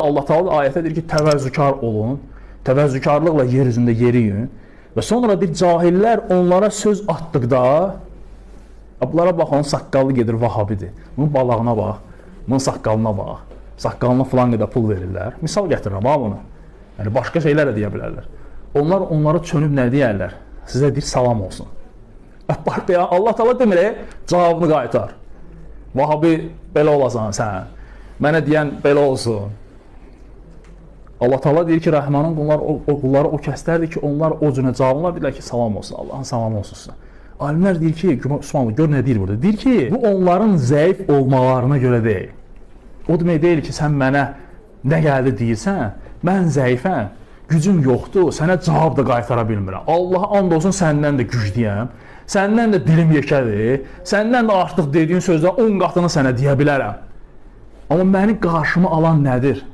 Allah Teala ayətdə deyir ki, təvəzzükar olun, təvəzzükarlıqla yer üzündə yeriyin və sonra bir cahillər onlara söz atdıqda, bunlara bax, onun saqqallı gedir Vahabidir, bunun balağına bax, bunun saqqalına bax, saqqalına filan qədər pul verirlər. Misal gətirirəm ha bunu, yəni başqa şeylər də deyə bilərlər. Onlar onlara çönüb nə deyərlər? Sizə bir salam olsun. Allah Teala demir, cavabını qaytar. Vahabi belə olasan sən, mənə deyən belə olsun. Allah Teala deyir ki, Rəhmanın qulları o kəslərdir ki, onlar o cünə cavablar deyirlər ki, salam olsun, Allahın salamı olsun sizə. Alimlər deyir ki, Osmanlı, gör nə deyir burada? Deyir ki, bu onların zəif olmalarına görə deyil. O demək deyil ki, sən mənə nə gəldi deyirsən, mən zəifəm, gücüm yoxdur, sənə cavab da qaytara bilmirəm. Allaha and olsun, səndən də güclüyəm, səndən də dilim yekədir, səndən də artıq dediyin sözdən 10 qatını sənə deyə bilərəm. Amma məni qarşıma alan nədir?